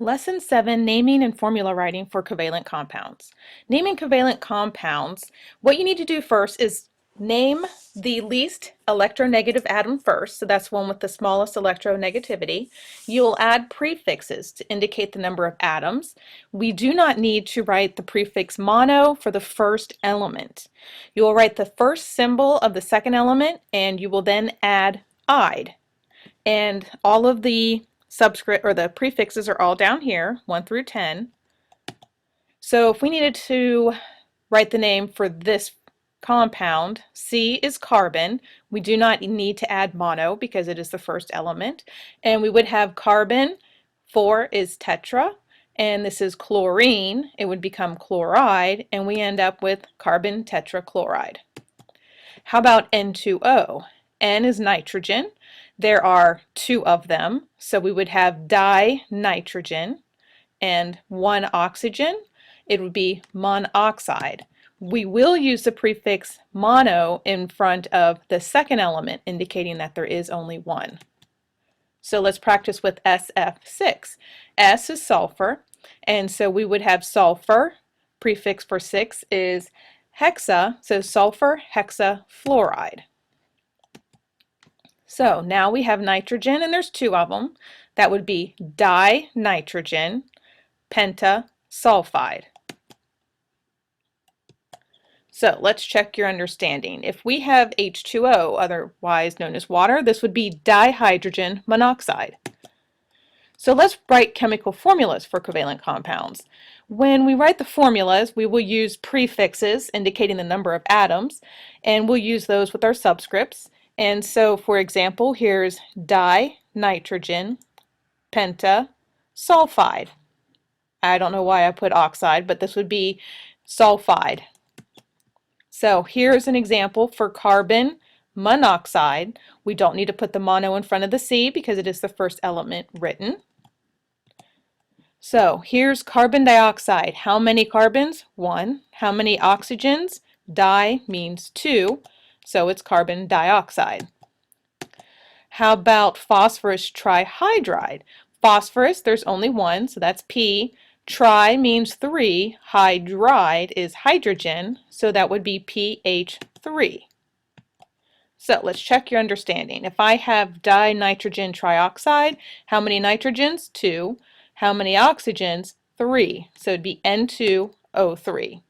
Lesson 7, Naming and Formula Writing for Covalent Compounds. Naming covalent compounds, what you need to do first is name the least electronegative atom first, so that's one with the smallest electronegativity. You'll add prefixes to indicate the number of atoms. We do not need to write the prefix mono for the first element. You will write the first symbol of the second element and you will then add "ide." And all of the subscript or the prefixes are all down here, 1 through 10. So if we needed to write the name for this compound, C is carbon. We do not need to add mono because it is the first element. And we would have carbon, 4 is tetra, and this is chlorine. It would become chloride, and we end up with carbon tetrachloride. How about N2O? N is nitrogen. There are 2 of them, so we would have dinitrogen and 1 oxygen. It would be monoxide. We will use the prefix mono in front of the second element, indicating that there is only 1. So let's practice with SF6. S is sulfur, and so we would have sulfur. Prefix for 6 is hexa, so sulfur hexafluoride. So now we have nitrogen, and there's 2 of them. That would be dinitrogen pentasulfide. So let's check your understanding. If we have H2O, otherwise known as water, this would be dihydrogen monoxide. So let's write chemical formulas for covalent compounds. When we write the formulas, we will use prefixes indicating the number of atoms, and we'll use those with our subscripts. And so, for example, here's dinitrogen pentasulfide. I don't know why I put oxide, but this would be sulfide. So here's an example for carbon monoxide. We don't need to put the mono in front of the C because it is the first element written. So here's carbon dioxide. How many carbons? 1. How many oxygens? Di means 2. So it's carbon dioxide. How about phosphorus trihydride? Phosphorus, there's only 1, so that's P. Tri means 3. Hydride is hydrogen, so that would be PH3. So let's check your understanding. If I have dinitrogen trioxide, how many nitrogens? 2. How many oxygens? 3. So it'd be N2O3.